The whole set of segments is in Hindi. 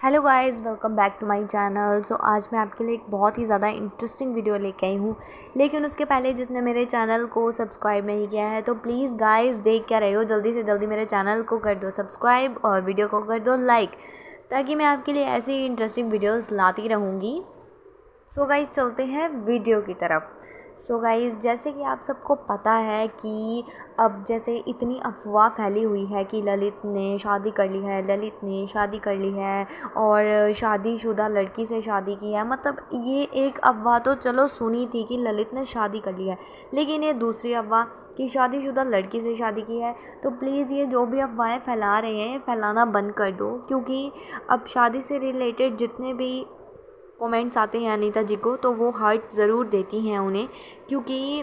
Hello guys, welcome back to my channel. आज मैं आपके लिए एक बहुत ही ज़्यादा इंटरेस्टिंग वीडियो लेके आई हूँ। लेकिन उसके पहले जिसने मेरे चैनल को सब्सक्राइब नहीं किया है तो प्लीज़ गाइस, देख क्या रहे हो, जल्दी से जल्दी मेरे चैनल को कर दो सब्सक्राइब और वीडियो को कर दो लाइक, ताकि मैं आपके लिए ऐसी इंटरेस्टिंग वीडियोस लाती रहूँगी। सो गाइस, चलते हैं वीडियो की तरफ। सो गाइस, जैसे कि आप सबको पता है कि अब जैसे इतनी अफवाह फैली हुई है कि ललित ने शादी कर ली है, ललित ने शादी कर ली है और शादीशुदा लड़की से शादी की है। मतलब ये एक अफवाह तो चलो सुनी थी कि ललित ने शादी कर ली है, लेकिन ये दूसरी अफवाह कि शादीशुदा लड़की से शादी की है। तो प्लीज़ ये जो भी अफवाहें फैला रहे हैं फैलाना बंद कर दो, क्योंकि अब शादी से रिलेटेड जितने भी कमेंट्स आते हैं अनीता जी को तो वो हर्ट ज़रूर देती हैं उन्हें, क्योंकि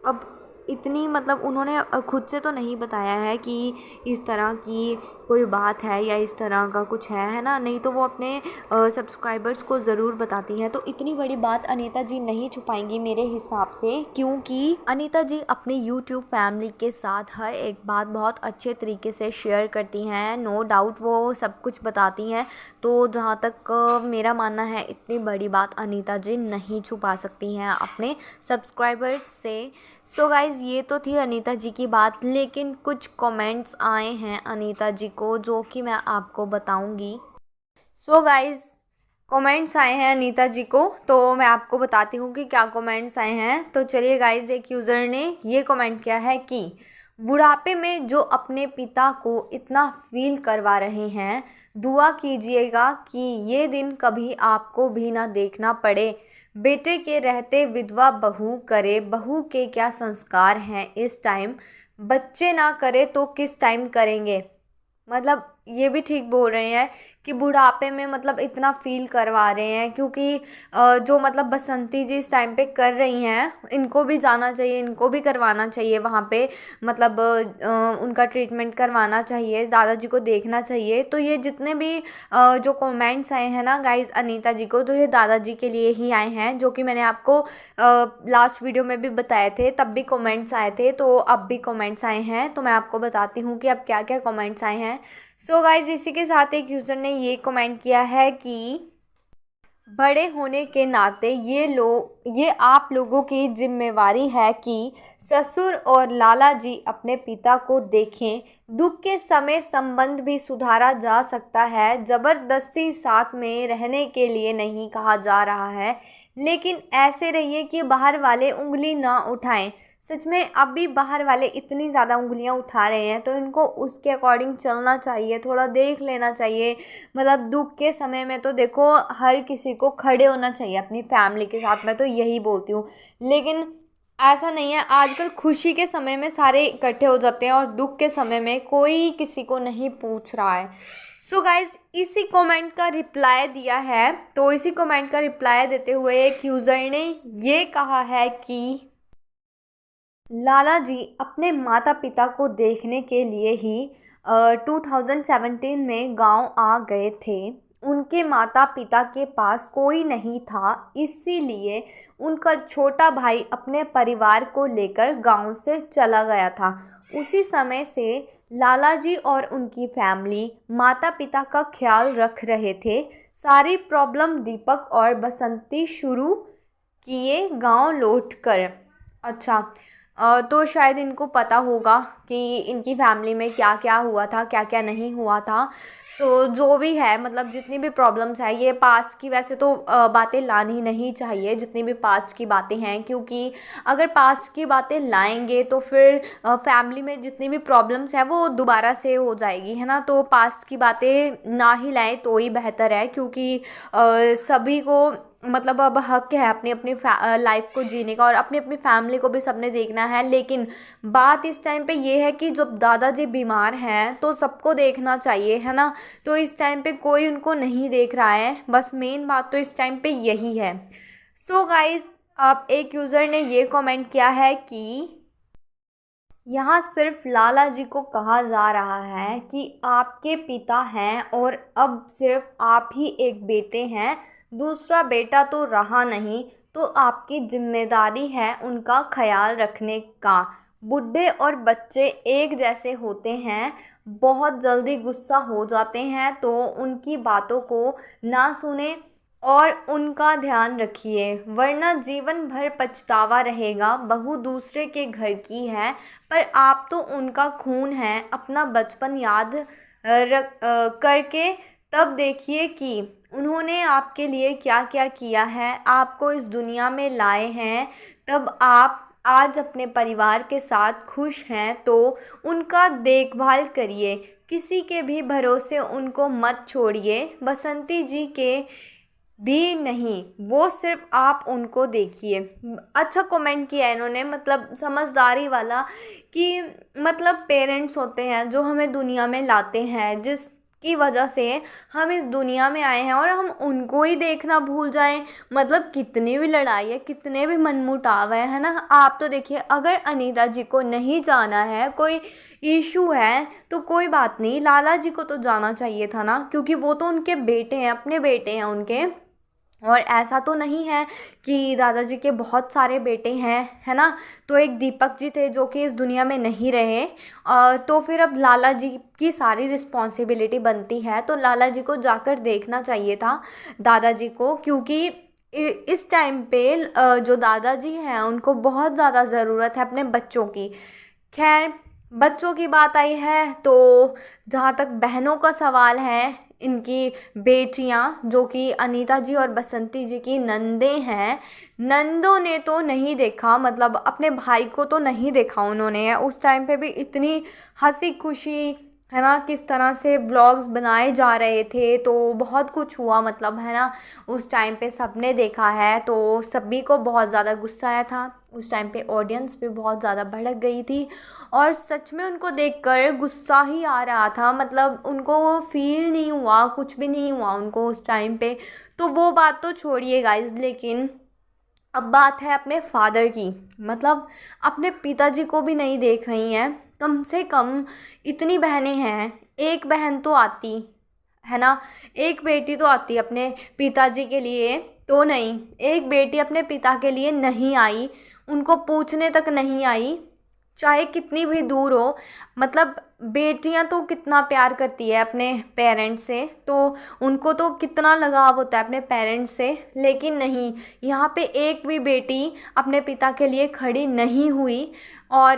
अब इतनी मतलब उन्होंने खुद से तो नहीं बताया है कि इस तरह की कोई बात है या इस तरह का कुछ है ना। नहीं तो वो अपने सब्सक्राइबर्स को ज़रूर बताती हैं। तो इतनी बड़ी बात अनीता जी नहीं छुपाएंगी मेरे हिसाब से, क्योंकि अनीता जी अपने यूट्यूब फैमिली के साथ हर एक बात बहुत अच्छे तरीके से शेयर करती हैं। नो डाउट वो सब कुछ बताती हैं। तो जहाँ तक मेरा मानना है, इतनी बड़ी बात अनीता जी नहीं छुपा सकती हैं अपने सब्सक्राइबर्स से। सो गाइज़, ये तो थी अनीता जी की बात, लेकिन कुछ कमेंट्स आए हैं अनीता जी को जो कि मैं आपको बताऊंगी। सो गाइज़, कमेंट्स आए हैं अनीता जी को, तो मैं आपको बताती हूँ कि क्या कमेंट्स आए हैं। तो चलिए गाइज़, एक यूज़र ने ये कमेंट किया है कि बुढ़ापे में जो अपने पिता को इतना फील करवा रहे हैं, दुआ कीजिएगा कि ये दिन कभी आपको भी ना देखना पड़े। बेटे के रहते विधवा बहू करे, बहू के क्या संस्कार हैं इस टाइम, बच्चे ना करे तो किस टाइम करेंगे। मतलब ये भी ठीक बोल रहे हैं कि बुढ़ापे में मतलब इतना फील करवा रहे हैं, क्योंकि जो मतलब बसंती जी इस टाइम पे कर रही हैं, इनको भी जाना चाहिए, इनको भी करवाना चाहिए वहाँ पे। मतलब उनका ट्रीटमेंट करवाना चाहिए, दादाजी को देखना चाहिए। तो ये जितने भी जो कमेंट्स आए हैं ना गाइज अनीता जी को, तो ये दादाजी के लिए ही आए हैं, जो कि मैंने आपको लास्ट वीडियो में भी बताए थे। तब भी कमेंट्स आए थे, तो अब भी कमेंट्स आए हैं। तो मैं आपको बताती हूँ कि अब क्या क्या कमेंट्स आए हैं। सो गाइज, इसी के साथ एक यूज़र ने ये कमेंट किया है कि बड़े होने के नाते ये आप लोगों की जिम्मेवारी है कि ससुर और लाला जी अपने पिता को देखें। दुख के समय संबंध भी सुधारा जा सकता है, ज़बरदस्ती साथ में रहने के लिए नहीं कहा जा रहा है, लेकिन ऐसे रहिए कि बाहर वाले उंगली ना उठाएं। सच में अभी बाहर वाले इतनी ज़्यादा उंगलियां उठा रहे हैं, तो इनको उसके अकॉर्डिंग चलना चाहिए, थोड़ा देख लेना चाहिए। मतलब दुख के समय में तो देखो हर किसी को खड़े होना चाहिए अपनी फैमिली के साथ, मैं तो यही बोलती हूँ। लेकिन ऐसा नहीं है, आजकल खुशी के समय में सारे इकट्ठे हो जाते हैं और दुख के समय में कोई किसी को नहीं पूछ रहा है। सो गाइज, इसी कमेंट का रिप्लाई दिया है। तो इसी कमेंट का रिप्लाई देते हुए एक यूज़र ने ये कहा है कि लाला जी अपने माता पिता को देखने के लिए ही 2017 में गांव आ गए थे। उनके माता पिता के पास कोई नहीं था, इसीलिए उनका छोटा भाई अपने परिवार को लेकर गांव से चला गया था। उसी समय से लाला जी और उनकी फैमिली माता पिता का ख्याल रख रहे थे। सारी प्रॉब्लम दीपक और बसंती शुरू किए गांव लौटकर। अच्छा, तो शायद इनको पता होगा कि इनकी फैमिली में क्या क्या हुआ था, क्या क्या नहीं हुआ था। सो जो भी है, मतलब जितनी भी प्रॉब्लम्स है, ये पास्ट की वैसे तो बातें लानी नहीं चाहिए, जितनी भी पास्ट की बातें हैं, क्योंकि अगर पास्ट की बातें लाएंगे तो फिर फैमिली में जितनी भी प्रॉब्लम्स है वो दोबारा से हो जाएगी, है ना। तो पास्ट की बातें ना ही लाएं तो ही बेहतर है, क्योंकि सभी को मतलब अब हक है अपनी अपनी लाइफ को जीने का, और अपनी अपनी फैमिली को भी सबने देखना है। लेकिन बात इस टाइम पे ये है कि जब दादाजी बीमार हैं तो सबको देखना चाहिए, है ना। तो इस टाइम पे कोई उनको नहीं देख रहा है, बस मेन बात तो इस टाइम पे यही है। सो गाइस, अब एक यूज़र ने ये कमेंट किया है कि यहाँ सिर्फ लाला जी को कहा जा रहा है कि आपके पिता हैं और अब सिर्फ आप ही एक बेटे हैं, दूसरा बेटा तो रहा नहीं, तो आपकी जिम्मेदारी है उनका ख्याल रखने का। बूढ़े और बच्चे एक जैसे होते हैं, बहुत जल्दी गुस्सा हो जाते हैं, तो उनकी बातों को ना सुने और उनका ध्यान रखिए, वरना जीवन भर पछतावा रहेगा। बहू दूसरे के घर की है, पर आप तो उनका खून है। अपना बचपन याद करके तब देखिए कि उन्होंने आपके लिए क्या क्या किया है, आपको इस दुनिया में लाए हैं। तब आप आज अपने परिवार के साथ खुश हैं, तो उनका देखभाल करिए, किसी के भी भरोसे उनको मत छोड़िए। बसंती जी के भी नहीं, वो सिर्फ आप उनको देखिए। अच्छा कमेंट किया है इन्होंने, मतलब समझदारी वाला, कि मतलब पेरेंट्स होते हैं जो हमें दुनिया में लाते हैं, जिसकी वजह से हम इस दुनिया में आए हैं, और हम उनको ही देखना भूल जाएं। मतलब कितनी भी लड़ाई है, कितने भी मनमुटाव है ना। आप तो देखिए, अगर अनीता जी को नहीं जाना है, कोई इशू है, तो कोई बात नहीं, लाला जी को तो जाना चाहिए था ना, क्योंकि वो तो उनके बेटे हैं, अपने बेटे हैं उनके। और ऐसा तो नहीं है कि दादाजी के बहुत सारे बेटे हैं, है ना। तो एक दीपक जी थे जो कि इस दुनिया में नहीं रहे, तो फिर अब लाला जी की सारी रिस्पॉन्सिबिलिटी बनती है, तो लाला जी को जाकर देखना चाहिए था दादाजी को, क्योंकि इस टाइम पे जो दादाजी हैं उनको बहुत ज़्यादा ज़रूरत है अपने बच्चों की। खैर, बच्चों की बात आई है, तो जहाँ तक बहनों का सवाल है, इनकी बेटियाँ जो कि अनीता जी और बसंती जी की नंदें हैं, नंदों ने तो नहीं देखा, मतलब अपने भाई को तो नहीं देखा उन्होंने। उस टाइम पे भी इतनी हंसी खुशी, है ना, किस तरह से व्लॉग्स बनाए जा रहे थे, तो बहुत कुछ हुआ, मतलब है ना। उस टाइम पे सबने देखा है, तो सभी को बहुत ज़्यादा गुस्सा आया था। उस टाइम पे ऑडियंस भी बहुत ज़्यादा भड़क गई थी, और सच में उनको देखकर गुस्सा ही आ रहा था, मतलब उनको वो फील नहीं हुआ, कुछ भी नहीं हुआ उनको उस टाइम पे। तो वो बात तो छोड़िए गाइस, लेकिन अब बात है अपने फादर की, मतलब अपने पिताजी को भी नहीं देख रही हैं। कम से कम इतनी बहनें हैं, एक बहन तो आती, है ना, एक बेटी तो आती अपने पिताजी के लिए, तो नहीं, एक बेटी अपने पिता के लिए नहीं आई, उनको पूछने तक नहीं आई, चाहे कितनी भी दूर हो। मतलब बेटियां तो कितना प्यार करती है अपने पेरेंट्स से, तो उनको तो कितना लगाव होता है अपने पेरेंट्स से, लेकिन नहीं, यहाँ पे एक भी बेटी अपने पिता के लिए खड़ी नहीं हुई। और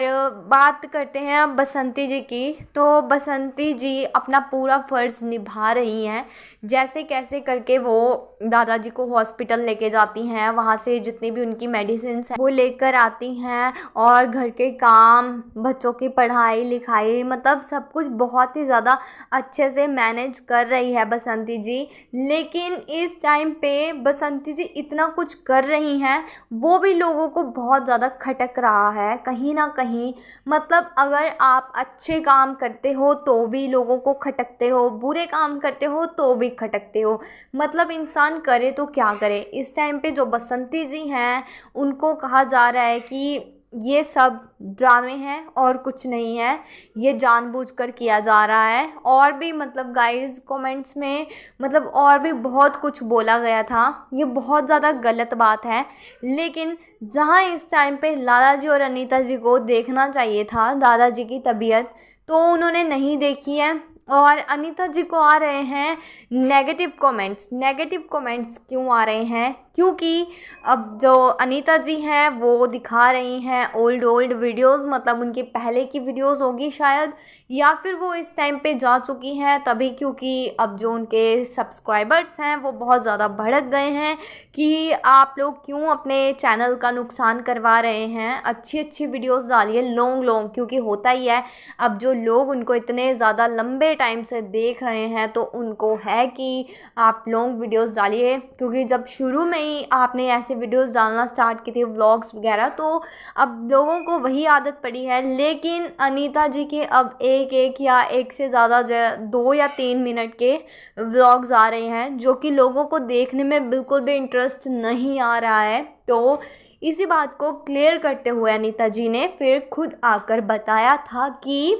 बात करते हैं अब बसंती जी की, तो बसंती जी अपना पूरा फ़र्ज़ निभा रही हैं, जैसे कैसे करके वो दादाजी को हॉस्पिटल लेके जाती हैं, वहाँ से जितनी भी उनकी मेडिसिन्स हैं वो लेकर आती हैं, और घर के काम, बच्चों की पढ़ाई लिखाई, मतलब सब कुछ बहुत ही ज़्यादा अच्छे से मैनेज कर रही है बसंती जी। लेकिन इस टाइम पे बसंती जी इतना कुछ कर रही हैं, वो भी लोगों को बहुत ज़्यादा खटक रहा है कहीं ना कहीं। मतलब अगर आप अच्छे काम करते हो तो भी लोगों को खटकते हो, बुरे काम करते हो तो भी खटकते हो। मतलब इंसान करे तो क्या करे। इस टाइम पे जो बसंती जी हैं, उनको कहा जा रहा है कि ये सब ड्रामे हैं और कुछ नहीं है, ये जानबूझकर किया जा रहा है। और भी मतलब गाइस कमेंट्स में, मतलब और भी बहुत कुछ बोला गया था, ये बहुत ज़्यादा गलत बात है। लेकिन जहाँ इस टाइम पे लाला जी और अनीता जी को देखना चाहिए था दादाजी की तबीयत, तो उन्होंने नहीं देखी है। और अनीता जी को आ रहे हैं नेगेटिव कमेंट्स। नेगेटिव कमेंट्स क्यों आ रहे हैं? क्योंकि अब जो अनीता जी हैं वो दिखा रही हैं ओल्ड वीडियोस, मतलब उनकी पहले की वीडियोस होगी शायद, या फिर वो इस टाइम पे जा चुकी हैं तभी, क्योंकि अब जो उनके सब्सक्राइबर्स हैं वो बहुत ज़्यादा भड़क गए हैं कि आप लोग क्यों अपने चैनल का नुकसान करवा रहे हैं, अच्छी अच्छी वीडियोस डालिए लॉन्ग, क्योंकि होता ही है, अब जो लोग उनको इतने ज़्यादा लंबे टाइम से देख रहे हैं तो उनको है कि आप लॉन्ग वीडियोस डालिए, क्योंकि जब शुरू में ही आपने ऐसे वीडियोस डालना स्टार्ट की थी व्लॉग्स वगैरह, तो अब लोगों को वही आदत पड़ी है। लेकिन अनीता जी के अब एक या एक से ज़्यादा 2 या 3 मिनट के व्लॉग्स आ रहे हैं, जो कि लोगों को देखने में बिल्कुल भी इंटरेस्ट नहीं आ रहा है। तो इसी बात को क्लियर करते हुए अनीता जी ने फिर खुद आकर बताया था कि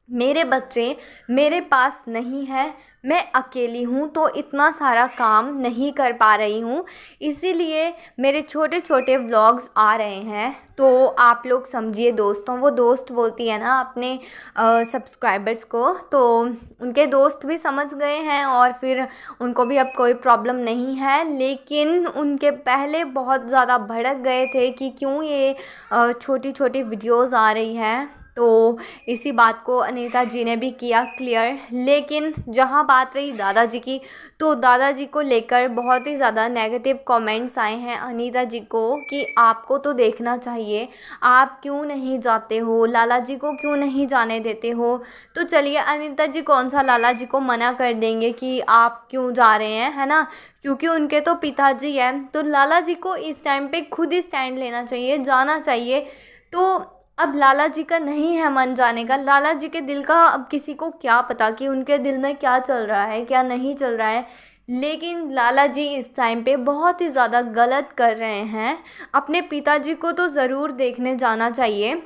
मेरे बच्चे मेरे पास नहीं है, मैं अकेली हूँ तो इतना सारा काम नहीं कर पा रही हूँ, इसीलिए मेरे छोटे छोटे व्लॉग्स आ रहे हैं। तो आप लोग समझिए दोस्तों, वो दोस्त बोलती है ना अपने सब्सक्राइबर्स को, तो उनके दोस्त भी समझ गए हैं और फिर उनको भी अब कोई प्रॉब्लम नहीं है। लेकिन उनके पहले बहुत ज़्यादा भड़क गए थे कि क्यों ये छोटी छोटी वीडियोज़ आ रही हैं। तो इसी बात को अनीता जी ने भी किया क्लियर। लेकिन जहाँ बात रही दादाजी की, तो दादाजी को लेकर बहुत ही ज़्यादा नेगेटिव कमेंट्स आए हैं अनीता जी को कि आपको तो देखना चाहिए, आप क्यों नहीं जाते हो, लाला जी को क्यों नहीं जाने देते हो। तो चलिए अनीता जी कौन सा लाला जी को मना कर देंगे कि आप क्यों जा रहे हैं, है ना, क्योंकि उनके तो पिताजी हैं। तो लाला जी को इस टाइम पे खुद ही स्टैंड लेना चाहिए, जाना चाहिए। तो अब लाला जी का नहीं है मन जाने का, लाला जी के दिल का अब किसी को क्या पता कि उनके दिल में क्या चल रहा है क्या नहीं चल रहा है। लेकिन लाला जी इस टाइम पे बहुत ही ज़्यादा गलत कर रहे हैं। अपने पिताजी को तो ज़रूर देखने जाना चाहिए,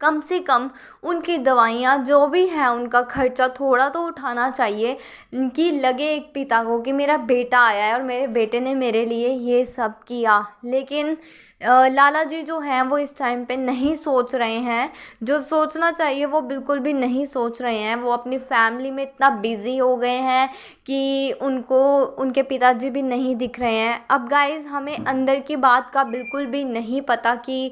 कम से कम उनकी दवाइयाँ जो भी हैं उनका खर्चा थोड़ा तो उठाना चाहिए, कि लगे एक पिता को कि मेरा बेटा आया है और मेरे बेटे ने मेरे लिए ये सब किया। लेकिन लाला जी जो हैं वो इस टाइम पे नहीं सोच रहे हैं, जो सोचना चाहिए वो बिल्कुल भी नहीं सोच रहे हैं। वो अपनी फैमिली में इतना बिज़ी हो गए हैं कि उनको उनके पिताजी भी नहीं दिख रहे हैं। अब गाइस हमें अंदर की बात का बिल्कुल भी नहीं पता कि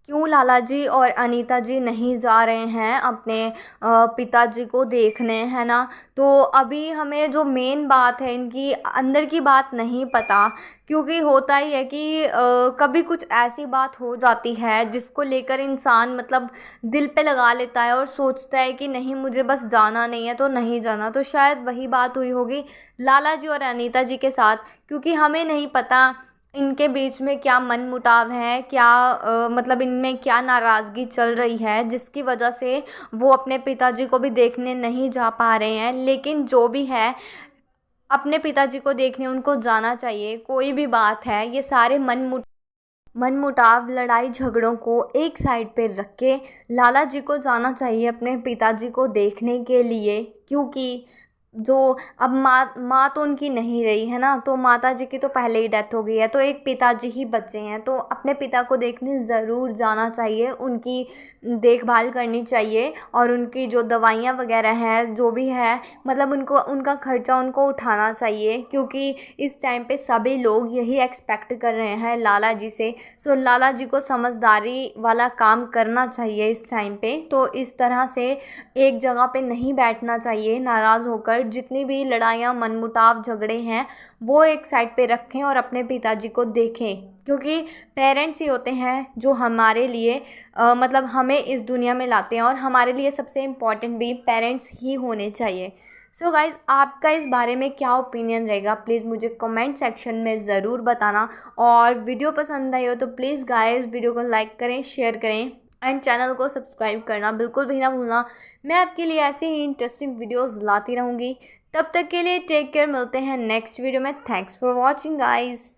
क्यों लाला जी और अनीता जी नहीं जा रहे हैं अपने पिताजी को देखने, है ना। तो अभी हमें जो मेन बात है इनकी अंदर की बात नहीं पता, क्योंकि होता ही है कि कभी कुछ ऐसी बात हो जाती है जिसको लेकर इंसान मतलब दिल पे लगा लेता है और सोचता है कि नहीं मुझे बस जाना नहीं है तो नहीं जाना। तो शायद वही बात हुई होगी लाला जी और अनीता जी के साथ, क्योंकि हमें नहीं पता इनके बीच में क्या मनमुटाव है, क्या मतलब इनमें क्या नाराज़गी चल रही है जिसकी वजह से वो अपने पिताजी को भी देखने नहीं जा पा रहे हैं। लेकिन जो भी है, अपने पिताजी को देखने उनको जाना चाहिए। कोई भी बात है, ये सारे मनमुटाव लड़ाई झगड़ों को एक साइड पे रख के लाला जी को जाना चाहिए अपने पिताजी को देखने के लिए। क्योंकि जो अब माँ तो उनकी नहीं रही है ना, तो माता जी की तो पहले ही डेथ हो गई है, तो एक पिताजी ही बचे हैं। तो अपने पिता को देखने ज़रूर जाना चाहिए, उनकी देखभाल करनी चाहिए और उनकी जो दवाइयाँ वगैरह हैं जो भी है मतलब उनको उनका खर्चा उनको उठाना चाहिए। क्योंकि इस टाइम पे सभी लोग यही एक्सपेक्ट कर रहे हैं लाला जी से। सो लाला जी को समझदारी वाला काम करना चाहिए इस टाइम पे। तो इस तरह से एक जगह पे नहीं बैठना चाहिए नाराज़ होकर। जितनी भी लड़ाइयाँ मनमुटाव झगड़े हैं वो एक साइड पे रखें और अपने पिताजी को देखें, क्योंकि पेरेंट्स ही होते हैं जो हमारे लिए मतलब हमें इस दुनिया में लाते हैं और हमारे लिए सबसे इम्पॉर्टेंट भी पेरेंट्स ही होने चाहिए। सो गाइज़ आपका इस बारे में क्या ओपिनियन रहेगा, प्लीज़ मुझे कमेंट सेक्शन में ज़रूर बताना। और वीडियो पसंद आई हो तो प्लीज़ गाइज़ वीडियो को लाइक करें, शेयर करें एंड चैनल को सब्सक्राइब करना बिल्कुल भी ना भूलना। मैं आपके लिए ऐसे ही इंटरेस्टिंग वीडियोस लाती रहूँगी। तब तक के लिए टेक केयर, मिलते हैं नेक्स्ट वीडियो में। Thanks for watching guys.